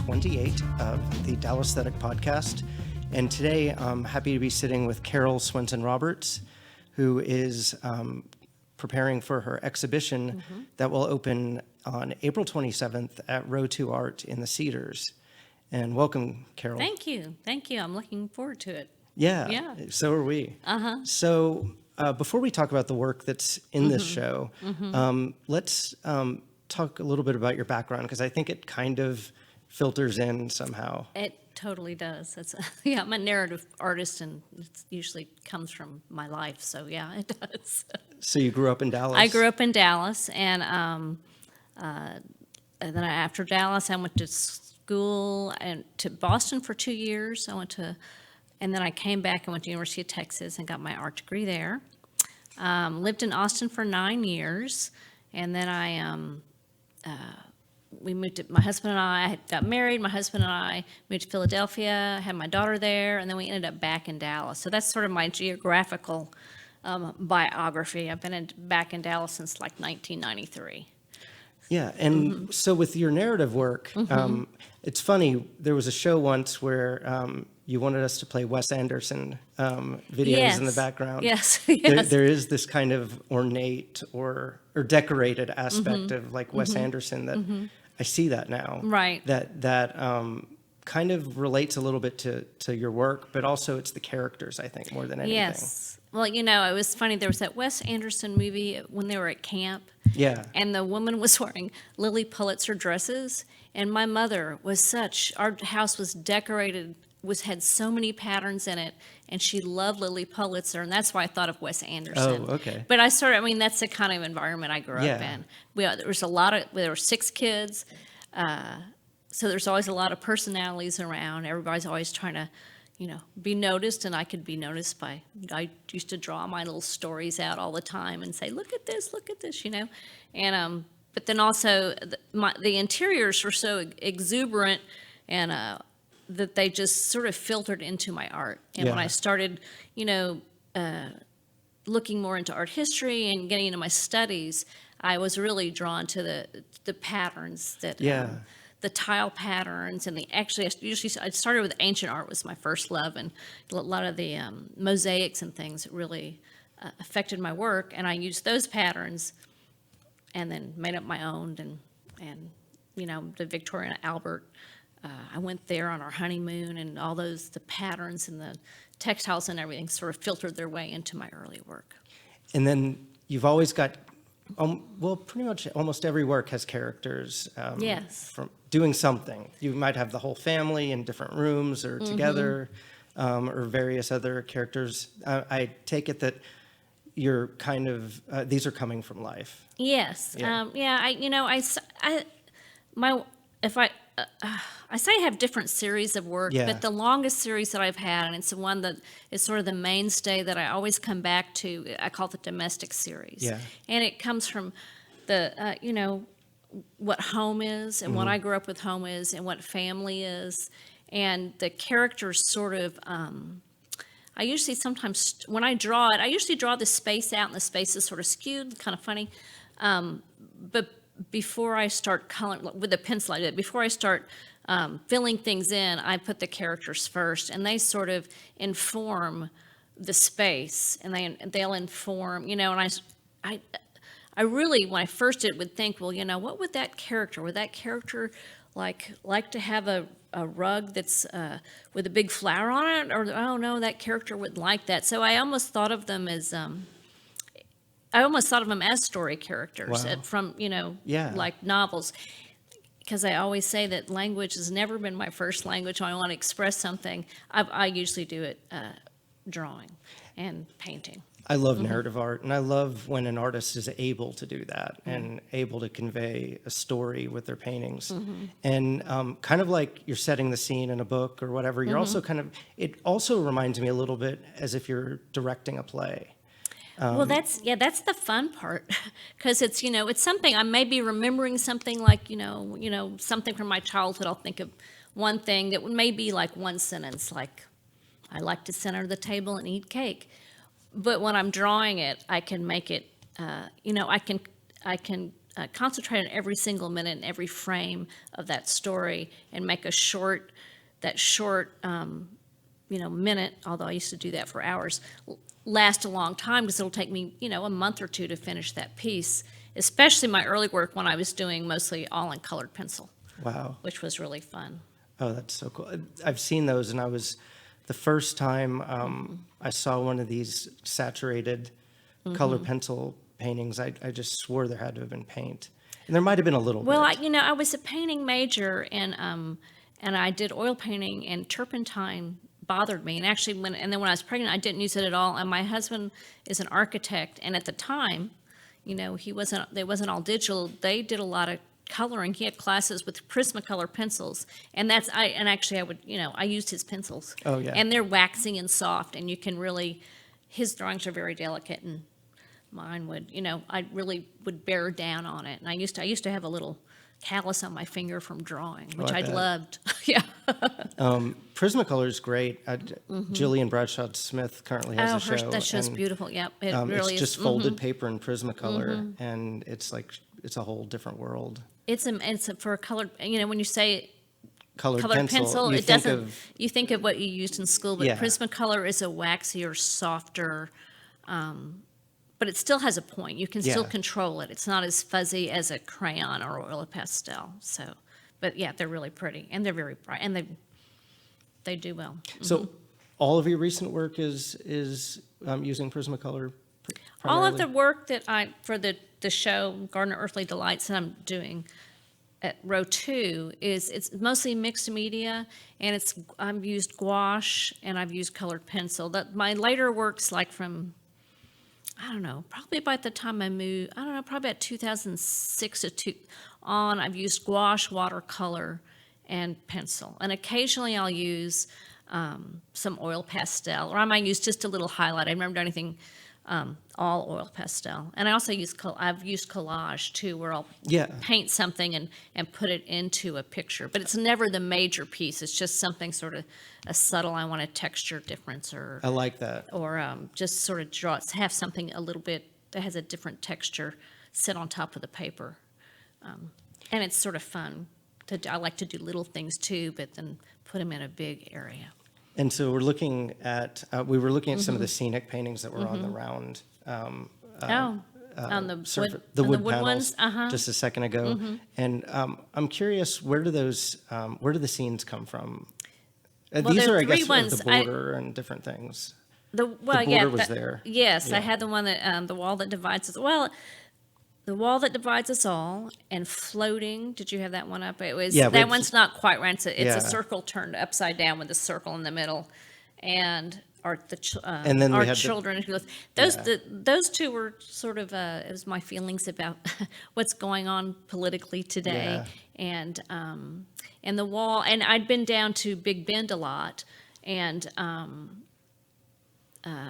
28 of the DALLÄSTHETIC podcast. And today I'm happy to be sitting with Carroll Swenson-Roberts, who is preparing for her exhibition that will open on April 27th at Ro2 Art in the Cedars. And welcome, Carroll. Thank you. Thank you. I'm looking forward to it. Yeah. So are we. So before we talk about the work that's in this show, let's talk a little bit about your background, because I think it kind of filters in somehow. It totally does. Yeah, I'm a narrative artist, and it usually comes from my life. So yeah, it does. So you grew up in Dallas? I grew up in Dallas, and then after Dallas, I went to school and to Boston for 2 years. And then I came back and went to University of Texas and got my art degree there. Lived in Austin for 9 years, and then we moved to, my husband and I got married. My husband and I moved to Philadelphia, had my daughter there, and then we ended up back in Dallas. So that's sort of my geographical biography. I've been back in Dallas since like 1993. Yeah, and so with your narrative work, it's funny, there was a show once where you wanted us to play Wes Anderson videos in the background. Yes. There is this kind of ornate or decorated aspect of like Wes Anderson that I see that now. Right. That kind of relates a little bit to your work, but also it's the characters, I think, more than anything. Yes. Well, you know, it was funny. There was that Wes Anderson movie when they were at camp. Yeah. And the woman was wearing Lily Pulitzer dresses. And my mother was our house was decorated, had so many patterns in it. And she loved Lily Pulitzer. And that's why I thought of Wes Anderson. Oh, okay. But that's the kind of environment I grew up in. There were 6 kids. So there's always a lot of personalities around. Everybody's always trying to, be noticed, and I could be noticed I used to draw my little stories out all the time and say, look at this, and but then also the interiors were so exuberant and that they just sort of filtered into my art. And when I started, looking more into art history and getting into my studies, I was really drawn to the patterns that the tile patterns and I started with ancient art was my first love, and a lot of the mosaics and things that really affected my work, and I used those patterns and then made up my own, and the Victoria and Albert, I went there on our honeymoon, and all the patterns and the textiles and everything sort of filtered their way into my early work. And then you've always got pretty much almost every work has characters. From doing something. You might have the whole family in different rooms or together, or various other characters. I take it that you're kind of these are coming from life. Yes. I say I have different series of work, but the longest series that I've had, and it's the one that is sort of the mainstay that I always come back to, I call it the domestic series. Yeah. And it comes from the, what home is and what I grew up with home is and what family is. And the characters sort of, I usually sometimes, when I draw it, I usually draw the space out and the space is sort of skewed, kind of funny. But before I start coloring with a pencil, before I start filling things in, I put the characters first, and they sort of inform the space, and they'll inform, and I really, when I first did, would think, well, what would that character like to have a rug that's with a big flower on it, or oh no, that character wouldn't like that. So I almost thought of them as story characters from, like novels. Because I always say that language has never been my first language. When I want to express something, I usually do it drawing and painting. I love narrative art, and I love when an artist is able to do that and able to convey a story with their paintings. And kind of like you're setting the scene in a book or whatever, you're also it also reminds me a little bit as if you're directing a play. Well, that's the fun part, because it's it's something I may be remembering something like something from my childhood. I'll think of one thing that may be like one sentence, like I like to sit under the table and eat cake. But when I'm drawing it, I can make it, I can concentrate on every single minute and every frame of that story and make that short minute, although I used to do that for hours, last a long time, because it'll take me, a month or two to finish that piece, especially my early work when I was doing mostly all in colored pencil. Wow. Which was really fun. Oh, that's so cool. I've seen those, and the first time I saw one of these saturated color pencil paintings, I just swore there had to have been paint. And there might have been a little bit. Well, I was a painting major, and I did oil painting, and turpentine bothered me. And actually, when I was pregnant, I didn't use it at all. And my husband is an architect, and at the time, they wasn't all digital. They did a lot of coloring. He had classes with Prismacolor pencils, and I used his pencils. Oh yeah. And they're waxy and soft, and you can really, his drawings are very delicate, and mine would, I really would bear down on it. And I used to have a little callus on my finger from drawing, which I loved. Yeah. Prismacolor is great. Jillian Bradshaw Smith currently has a show. That show's beautiful. Yep, it really is. It's just folded paper in Prismacolor, and it's a whole different world. It's for a colored. When you say colored pencil, it doesn't. You think of what you used in school, but Prismacolor is a waxier, softer. But it still has a point. You can still control it. It's not as fuzzy as a crayon or oil pastel. So, but yeah, they're really pretty, and they're very bright, and they do well. So, all of your recent work is using Prismacolor. Primarily? All of the work that for the show Garden of Earthly Delights that I'm doing at Ro2 it's mostly mixed media, and I've used gouache and I've used colored pencil. My later works, like from, I don't know, probably about the time I moved, probably about 2006 on, I've used gouache, watercolor, and pencil. And occasionally I'll use some oil pastel, or I might use just a little highlight. I've never done anything all oil pastel. And I also I've used collage too, where I'll paint something and put it into a picture. But it's never the major piece. It's just something sort of a subtle, I want a texture difference, or I like that. Or just sort of have something a little bit that has a different texture sit on top of the paper. And it's sort of fun. I like to do little things too, but then put them in a big area. And so we were looking at some of the scenic paintings that were on the round. On the wood ones, panels just a second ago. And I'm curious, where do the scenes come from? These are, I guess, the border and different things. The border was there. Yes, yeah. I had the one that the wall that divides us. Well, the wall that divides us all, and floating. Did you have that one up? It was that one's not quite right. It's a circle turned upside down with a circle in the middle, and our children. Those two were sort of it was my feelings about what's going on politically today, and the wall. And I'd been down to Big Bend a lot, and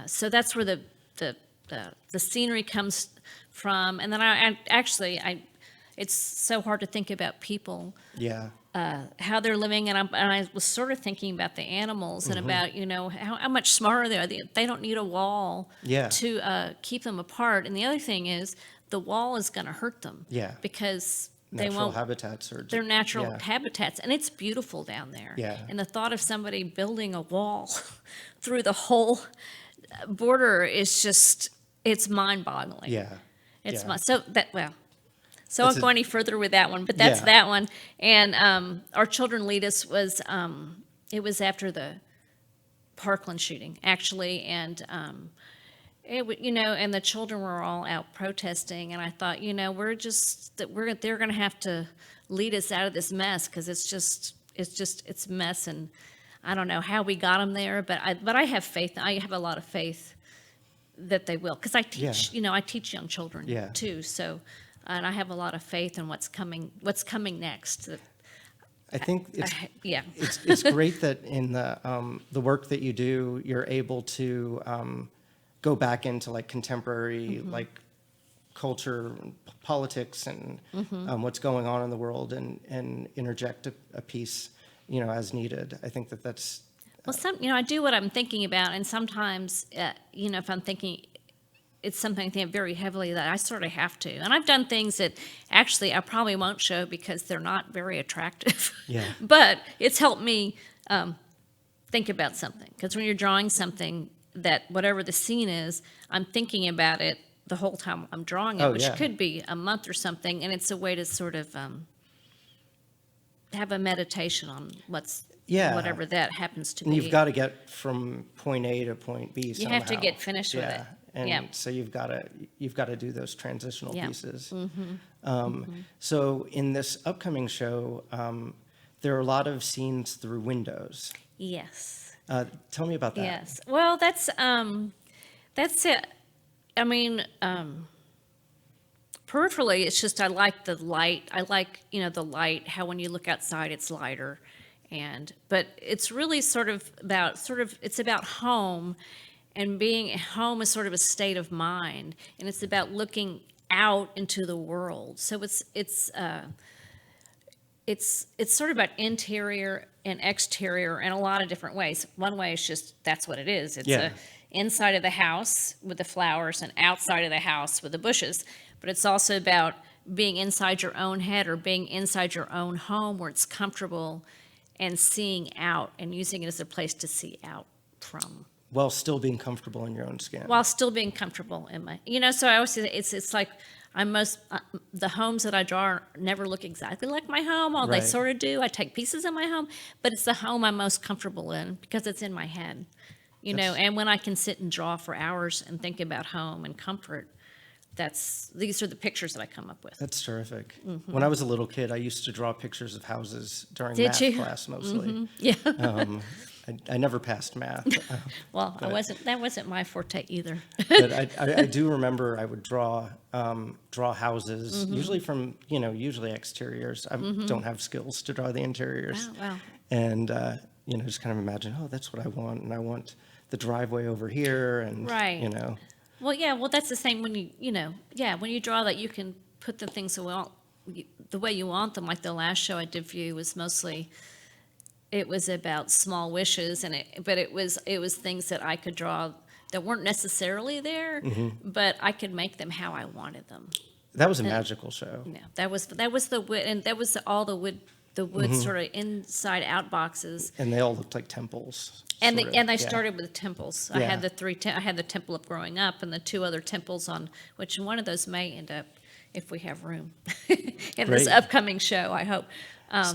so that's where the scenery comes from. And then it's so hard to think about people, how they're living, and I was sort of thinking about the animals and about how much smarter they are. They don't need a wall to keep them apart. And the other thing is, the wall is going to hurt them, because natural habitats are they're natural habitats, and it's beautiful down there. And the thought of somebody building a wall through the whole border is just, it's mind-boggling. So I won't go any further with that one, but that's that one. And our children lead us was, it was after the Parkland shooting, actually, and and the children were all out protesting, and I thought, they're going to have to lead us out of this mess, because it's a mess, and I don't know how we got them there, but I have faith. I have a lot of faith that they will, because I teach, I teach young children too. So, and I have a lot of faith in what's coming next. I think it's great that in the work that you do, you're able to go back into like contemporary like culture, politics, and what's going on in the world, and interject a piece, as needed. I think that's. Well, I do what I'm thinking about, and sometimes, if I'm thinking, it's something I think very heavily that I sort of have to. And I've done things that actually I probably won't show because they're not very attractive. Yeah. But it's helped me think about something. Because when you're drawing something, that whatever the scene is, I'm thinking about it the whole time I'm drawing it, which could be a month or something. And it's a way to sort of have a meditation on whatever that happens to be. And you've got to get from point A to point B somehow. You have to get finished with it. And so you've got to do those transitional pieces. Mm-hmm. So in this upcoming show, there are a lot of scenes through windows. Yes. Tell me about that. Yes. Well, that's it. I mean, peripherally, it's just I like the light. I like, the light, how when you look outside, it's lighter. But it's really it's about home, and being at home is sort of a state of mind, and it's about looking out into the world. So it's sort of about interior and exterior in a lot of different ways. One way is just that's what it is. It's inside of the house with the flowers and outside of the house with the bushes. But it's also about being inside your own head or being inside your own home where it's comfortable and seeing out and using it as a place to see out from. While still being comfortable in your own skin. While still being comfortable in my, so I always say it's like the homes that I draw never look exactly like my home, although they sort of do. I take pieces of my home, but it's the home I'm most comfortable in because it's in my head, and when I can sit and draw for hours and think about home and comfort, these are the pictures that I come up with. That's terrific. Mm-hmm. When I was a little kid, I used to draw pictures of houses during math class mostly. Mm-hmm. Yeah. I never passed math. Well, that wasn't my forte either. But I do remember I would draw houses, usually from, usually exteriors. I don't have skills to draw the interiors. Wow. And, just kind of imagine, that's what I want. And I want the driveway over here and, Well, yeah, that's the same when when you draw that, you can put the things the way you want them. Like the last show I did for you was mostly, it was about small wishes, but it was things that I could draw that weren't necessarily there, but I could make them how I wanted them. That was a magical show. Yeah, that was the wood, and that was all the wood sort of inside out boxes. And they all looked like temples. And they started with temples. I Yeah. had I had the temple of growing up, and the two other temples on which one of those may end up, if we have room, in this upcoming show. I hope,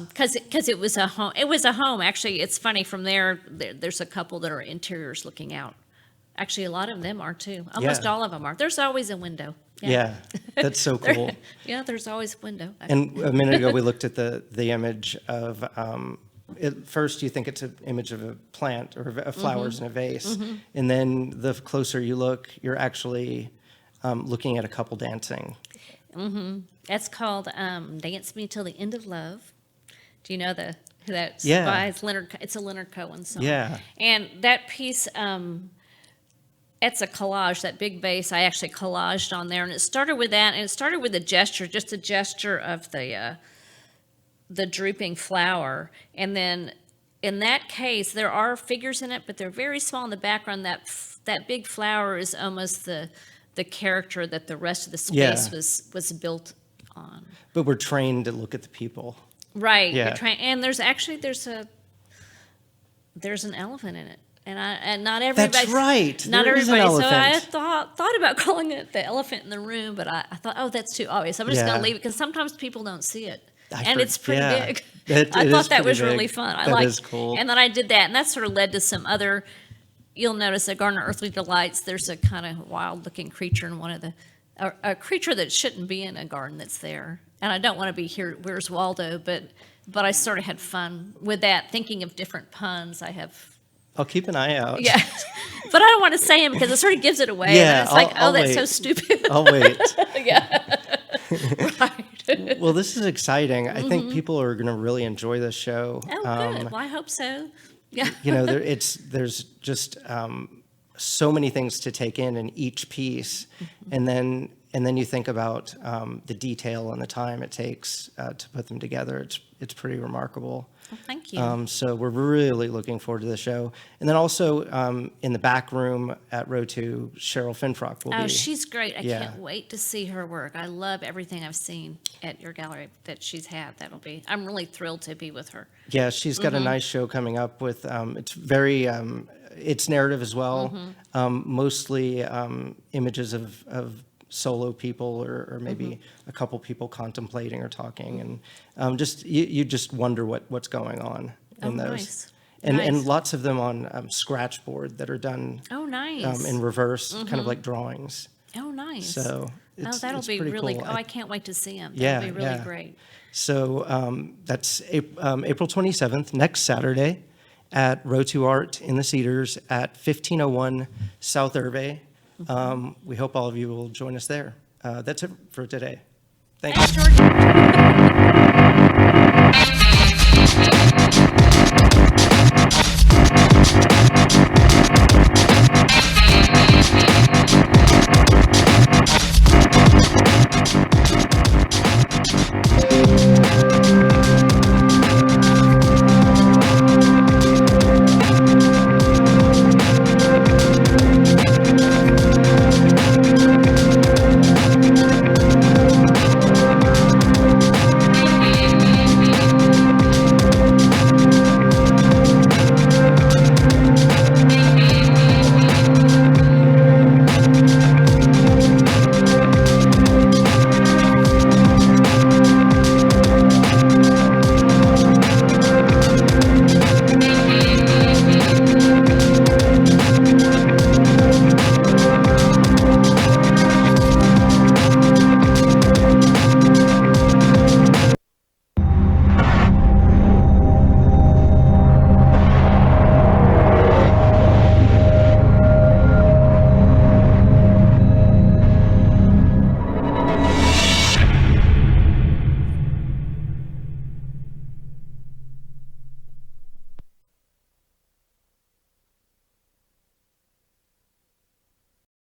because it was a home. It was a home. Actually, it's funny. From there's a couple that are interiors looking out. Actually, a lot of them are too. Almost all of them are. There's always a window. Yeah, that's so cool. Yeah, there's always a window. And a minute ago, we looked at the image of. At first, you think it's an image of a plant or flowers in a vase, and then the closer you look, you're actually looking at a couple dancing. That's called "Dance Me Till the End of Love." Do you know that's Yeah. by Leonard? It's a Leonard Cohen song. Yeah. And that piece, it's a collage. That big vase, I actually collaged on there, and it started with that, and it started with a gesture, just a gesture of the drooping flower, and then in that case, there are figures in it, but they're very small in the background. That big flower is almost the character that the rest of the space was built on. But we're trained to look at the people. Right. Yeah. You're and there's an elephant in it. And not everybody. That's right. Not there is everybody. an So I elephant. thought about calling it the elephant in the room, but I thought, that's too obvious. I'm just Yeah. going to leave it because sometimes people don't see it, I it's pretty yeah. big. It I is thought that pretty was big. really fun. That is cool. And then I did that, and that sort of led to some other. You'll notice at Garden of Earthly Delights, there's a kind of wild-looking creature in one of a creature that shouldn't be in a garden that's there. And I don't want to be here. Where's Waldo? But I sort of had fun with that, thinking of different puns. I'll keep an eye out. Yeah, but I don't want to say him because it sort of gives it away. Yeah, and it's like, I'll that's wait. so stupid. I'll wait. Yeah, right. Well, this is exciting. I think people are going to really enjoy this show. Oh, good. Well, I hope so. Yeah. There's just so many things to take in each piece, and then you think about the detail and the time it takes to put them together. It's pretty remarkable. Well, thank you. So we're really looking forward to the show. And then also in the back room at Ro2, Cheryl Finfrock will be. Oh, she's great. I Yeah. can't wait to see her work. I love everything I've seen at your gallery that she's had. I'm really thrilled to be with her. Yeah, she's got a nice show coming up with, it's very, it's narrative as well, mostly images of solo people or maybe a couple people contemplating or talking, and just you just wonder what's going on in those. Nice. And Nice. and lots of them on scratch board that are done Oh, nice. in reverse, kind of like drawings. Oh, nice. So it's, that'll it's be pretty really. cool. Oh, I can't wait to see them. Yeah, That'll be really yeah. great. So that's April 27th, next Saturday, at Ro2 Art in the Cedars at 1501 South Irvay. We hope all of you will join us there. That's it for today. Thank you. Thanks, George.